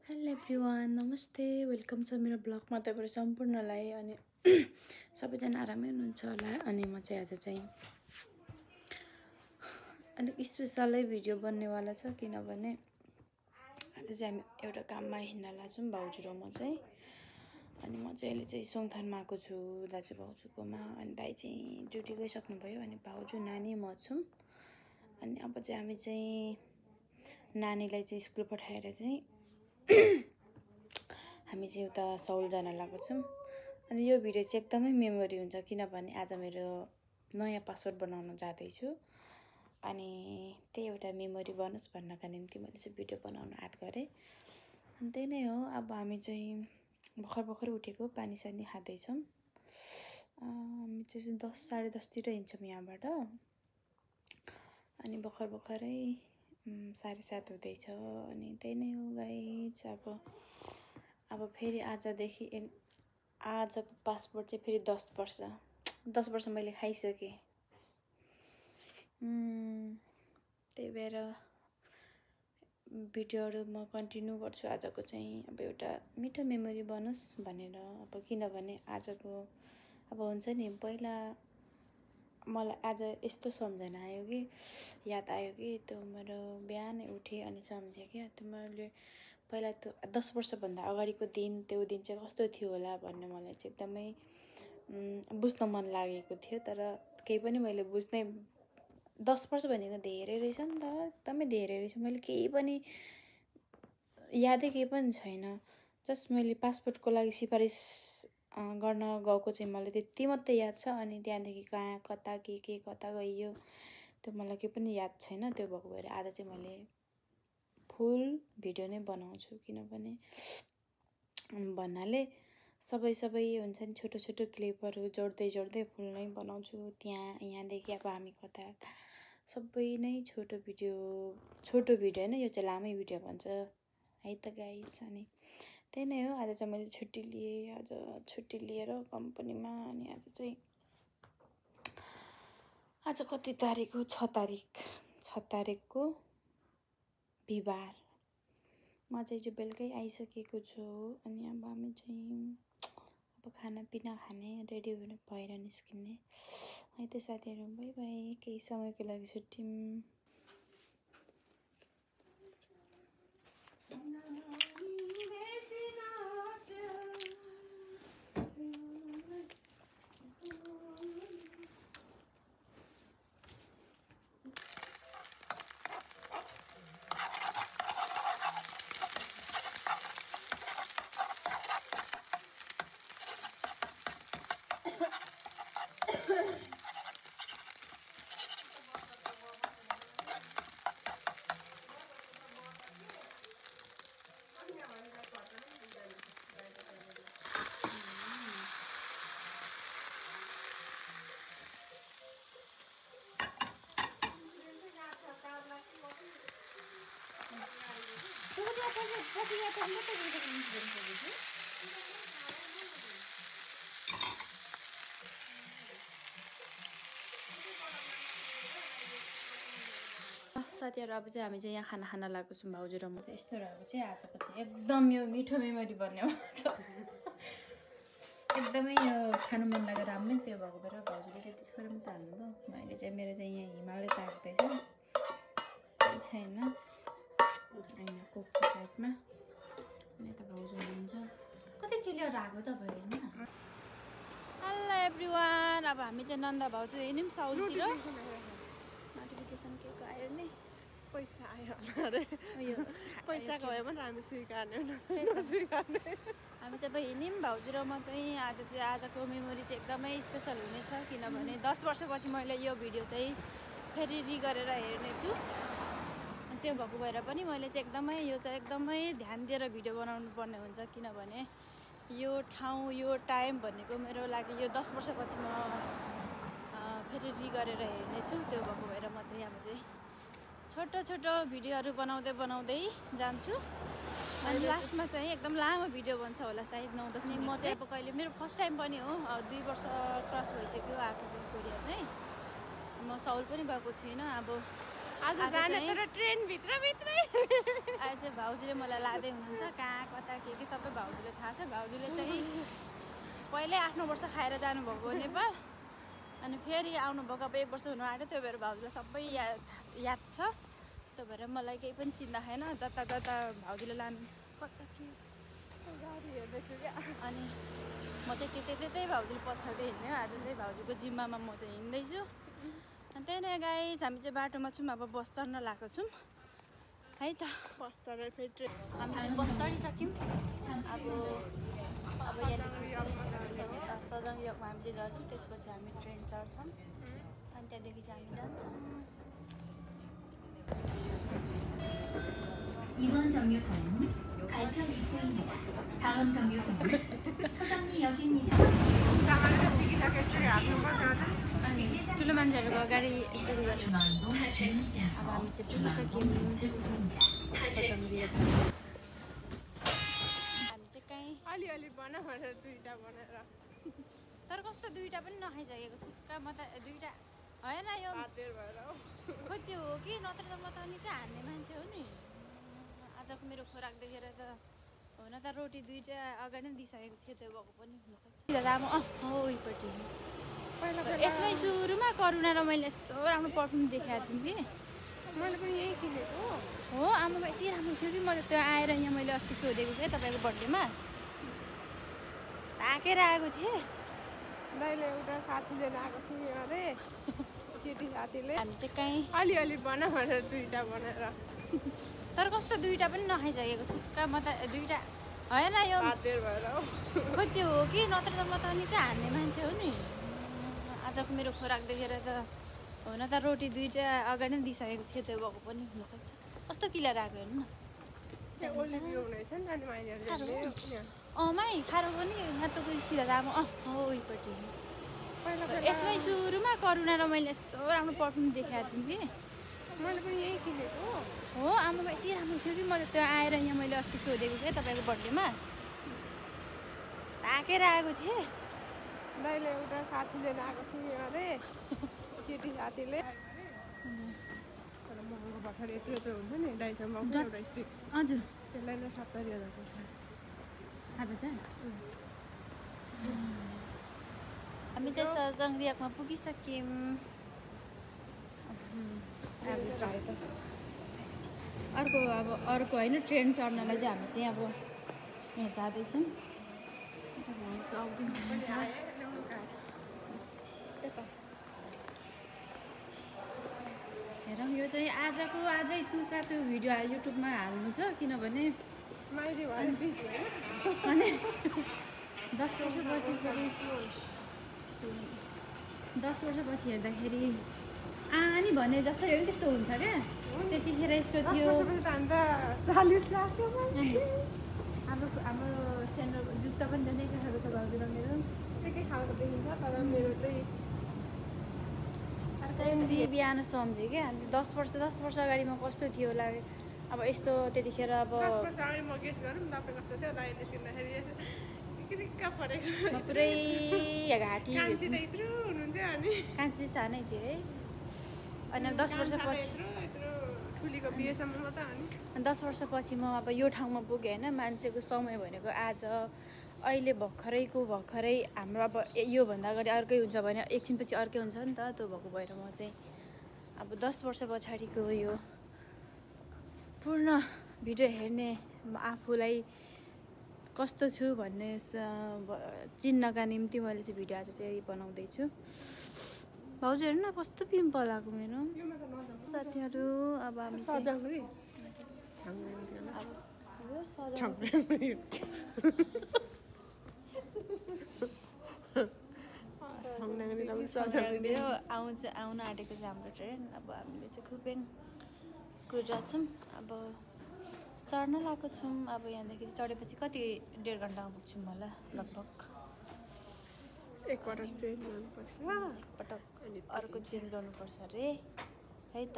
Hello everyone नमस्ते welcome छ मेरो ब्लगमा तपाईहरु सम्पूर्णलाई अनि सबैजना आरामै हुनुहुन्छ होला अनि म चाहिँ आज चाहिँ अलिक स्पेशलै भिडियो बन्नेवाला छ किनभने आज चाहिँ हामी एउटा काममा हिँड्न लाग्छौं भाउजू र म चाहिँ अनि म चाहिँ अहिले चाहिँ सोङथानमा आएको छु दाजु भाउजूकोमा अनि दाइ चाहिँ ड्युटी गइसक्नु भयो अनि भाउजू नानी म छौं अनि अब चाहिँ हामी चाहिँ नानीलाई चाहिँ स्कुल पठाएर चाहिँ हामी चाहिँ उता सौल जान लागेको छौं अनि यो भिडियो चाहिँ एकदमै मेमोरी हुन्छ किनभने आज मेरो नयाँ पासवर्ड बनाउन जाँदै छु अनि त्यही एउटा मेमोरी बनोस् भन्नका निम्ति मैले चाहिँ भिडियो बनाउन आँट गरे अनि त्यही नै हो अब हामी चाहिँ भर्खर उठेको पानी सानी खादै छौं हामी चाहिँ 10 10:30 तिर हिँड्छौं यहाँबाट अनि भर्खरै 7:30 हुँदैछ अनि त्यही नै हो गाइस अब फेरि आजको पासपोर्ट चाहिँ फेरि 10 वर्ष मैले खाइसके त्यही भएर भिडियोहरु म कन्टिन्यू गर्छु आजको चाहिँ अब एउटा मिठो मेमोरी बनोस् भनेर अब किनभने आजको अब हुन्छ नि पहिला मलाई आज यस्तो सम्झना आयो कि याद आयो कि त्यो मेरो बिहानै उठे अनि सम्झे के त्यो मैले पहिला त्यो 10 वर्ष भन्दा अगाडिको दिन त्यो दिन चाहिँ कस्तो थियो होला भन्ने मलाई चाहिँ एकदमै बुझ्न मन लागेको थियो तर केही पनि मैले बुझ्नै 10 वर्ष भनेको धेरै रहेछ नि त एकदमै धेरै रहेछ मैले केही पनि यादै केही पनि छैन जस्ट मैले पासपोर्टको लागि सिफारिस गर्न गएको चाहिँ मलाई त्यति मात्रै याद छ अनि त्यहाँदेखि कहाँ कता के कता गइयो त्यो मलाई केही पनि याद छैन त्यो भएको भएर आज चाहिँ मैले फुल भिडियो नै बनाउँछु किनभने भन्नाले सबै हुन्छ नि छोटो क्लिपहरु जोड्दै फुल नै बनाउँछु यहाँदेखि अब हामी कता सबै नै छोटो भिडियो हैन यो चाहिँ लामै भिडियो भन्छ है त गाइस अनि त्यही नै हो आज चाहिँ मैले छुट्टी लिएर कम्पनीमा अनि आज कति तारिक हो 6 तारिकको बिहीबार म चाहिँ बेलुकै आइसकेको छु अनि अब हामी चाहिँ अब खानापिना खाने रेडी भएर निस्किने है त साथीहरु बाइ बाइ केही समयको लागि छुट्टिम साथीहरु अब चाहिँ हामी चाहिँ यहाँ खाना खान लागेको छौं भाउजू र म चाहिँ यस्तो रहेको चाहिँ आजको चाहिँ एकदम यो मिठो मेमोरी बन्ने हो एकदमै यो खानु मन लागेर राम्रै त्यो भएको भएर भाउजूले चाहिँ थोरै मात्र हाल्नु भयो मैले चाहिँ मेरो चाहिँ यहाँ हिमालय ताक्दै छ केही छैन हैन कोक छ साइजमा अनि त भाउजू हुनुहुन्छ कतै क्लियर आएको त भयो हैन हेलो एभ्रिवान अब हामी चाहिँ नन्दा भाउजू हिँड्यौं साउथतिर नोटिफिकेसन के आयो नि पैसा आयो अरे यो पैसा गयो भने हामी स्वीकार्ने नस्वीकार्ने हामी चाहिँ अब हिँड्यौं भाउजू र म चाहिँ आजको मेमोरी चाहिँ एकदमै स्पेशल हुनेछ किनभने 10 वर्षपछि मैले यो भिडियो चाहिँ फेरि गरेर हेर्नेछु त्यो भएको भएर पनि मैले चाहिँ एकदमै ध्यान दिएर भिडियो बनाउनु पर्ने हुन्छ किनभने यो ठाउँ यो टाइम भनेको मेरो लागि यो 10 वर्षपछि म फेरि गरेर हेर्नेछु त्यो भएको भएर म चाहिँ अब चाहिँ छोटो भिडियोहरु बनाउँदै जान्छु अनि लास्टमा चाहिँ एकदम लामो भिडियो बन्छ होला सायद 9-10 मिनेट म चाहिँ अब कहिले मेरो फर्स्ट टाइम पनि हो 2 वर्ष क्रस भइसक्यो आएको चाहिँ कोरिया चाहिँ म सौल पनि गएको छुइनँ अब आज जाने तर ट्रेन भित्र भित्रै आज चाहिँ भाउजूले मलाई लाँदै हुनुहुन्छ कहाँ कता के सबै भाउजूले थाहा छ। भाउजूले चाहिँ पहिल्यै 8-9 वर्ष खाएर जानुभएको हो नेपाल, अनि फेरि आउनुभएको अब 1 वर्ष हुनु आँट्यो। त्यो भएर भाउजूलाई सबै याद छ। त्यो भएर मलाई केही पनि चिन्ता छैन। जता जता भाउजूले लानु कता के गाडी हेर्दैछु क्या। अनि म चाहिँ त्यतै भाउजूले पछाडि हिँड्ने। आज चाहिँ भाउजूको जिम्मामा म चाहिँ हिँड्दैछु। अनि त्यही नै गाइस, हामी चाहिँ बाटोमा छौँ। अब बस चढ्न लागेको छौँ है त। बस चढेर फेरि ट्रेन। हामी चाहिँ बस चढिसक्यौँ। अब यहाँ सजङ योगमा हामी चाहिँ झर्छौँ। त्यसपछि हामी ट्रेन चढ्छौँ अनि त्यहाँदेखि चाहिँ हामी जान्छौँ। 이번 정류소는 갈평 입구입니다. 다음 정류소는 서정리역입니다. ठुलो मान्छेहरूको अगाडि यसरी गर्छ। अब हामी चाहिँ पुगिसक्यौँ सजङ। हामी चाहिँ कहीँ अलिअलि बना भनेर 2टा बनाएर। तर कस्तो 2टा पनि नखाइसकेको थुक्का। म त 2टा होइन यो हातेर भएर खोइ त्यो हो कि नत्र त म त निकै हान्ने मान्छे हो नि। आजको मेरो खोराक देखेर त हुन त रोटी 2टा अगाडि नै दिइसकेको थियो। त्यो भएको पनि राम्रो हो उहीपट्टि। यसमै सुरुमा करुणा र मैले यस्तो राम्रो पर्फ्युम देखाएको थिएँ कि मैले पनि यही किनेको हो। आमामा यति राम्रो थियो कि मैले त्यो आएर यहाँ मैले अस्ति सोधेको थिएँ तपाईँको बर्थडेमा, ताकेर आएको थिएँ। दाइले एउटा साथीले ल्याएको छ अरे, केटी साथीले। हामी चाहिँ कहीँ अलिअलि बना भनेर 2टा बनाएर। तर कस्तो 2टा पनि नखाइसकेको थुक्का। म त 2टा होइन यो हातेर भएर खोइ त्यो हो कि नत्र त म त निकै हान्ने मान्छे हो नि। आजको मेरो खोराक देखेर त हुन त रोटी 2टा अगाडि नै दिइसकेको थियो। त्यो भएको पनि हुनुपर्छ। कस्तो किला आएको हेर्नु न। त्यो ओलिभियो हुनेछ नि त माइनीहरूले। माइ खारो पनि यहाँ त कोही सिधा राम्रो हो उहीपट्टि। यसमै सुरुमा करुणा र मैले यस्तो राम्रो पर्फ्युम देखाएको थिएँ कि मैले पनि यही किनेको हो। आमामा यति राम्रो थियो कि मैले त्यो आएर यहाँ मैले अस्ति सोधेको थिएँ तपाईँको बर्थडेमा, ताकेर आएको थिएँ। दाइले एउटा साथीले ल्याएको छ अरे, केटी साथीले। महँगो भर्खर यत्रो हुन्छ नि दाइसँग एउटा स्टिक। हजुर त्यसलाई नै 70,000 पर्छ। 7,000। हामी चाहिँ सजङ रियाकमा पुगिसक्यौँ। अर्को होइन ट्रेन चढ्नलाई चाहिँ हामी चाहिँ अब यहाँ जाँदैछौँ। हेरौँ यो चाहिँ आजै तुका त्यो भिडियो युट्युबमा हाल्नु छ। किनभने अनि 10 वर्षपछि फेरि 10 वर्षपछि हेर्दाखेरि आनी भने जसरी हो त्यस्तो हुन्छ क्या। त्यतिखेर यस्तो थियो। हाम्रो सेन्डर जुत्ता पनि झन् एकै खालको छ भाउजू र मेरो। एकै खालको देखिन्छ तर मेरो चाहिँ बिहान सम्झेँ क्या। 10 वर्ष अगाडि म कस्तो थियो होला अब यस्तो। त्यतिखेर अब 10 वर्ष अगाडि म गेस गरौँ तपाईँ कस्तो थियो दाइ निस्किँदाखेरि म पुरै घाँटी कान्छी त यत्रो हुनुहुन्थ्यो अनि कान्छी सानै थियो है। अनि 10 वर्षपछि ठुलीको बिहेसम्म मात्रै अनि 10 वर्षपछि म अब यो ठाउँमा पुगेँ होइन। मान्छेको समय भनेको आज अहिले भर्खरै हाम्रो अब योभन्दा अगाडि अर्कै हुन्छ भने एकछिनपछि अर्कै हुन्छ नि त। त्यो भएको भएर म चाहिँ अब 10 वर्ष पछाडिको यो पूर्ण भिडियो हेर्ने आफूलाई कस्तो छु भन्ने चिन्नका निम्ति मैले चाहिँ भिडियो आज चाहिँ बनाउँदैछु। भाउजू हेर्नु न कस्तो पिम्पल आएको मेरो साथीहरू। अब हामी आउन आँटेको छ हाम्रो ट्रेन। अब हामीले चाहिँ खुपेङ कुदेर छौँ। अब चढ्न लागेको छौँ। अब यहाँदेखि चढेपछि कति 1.5 घन्टामा पुग्छौँ होला लगभग। एकपटक चेन्ज गर्नुपर्छ, एकपटक अर्को चेन्ज गर्नुपर्छ अरे है त।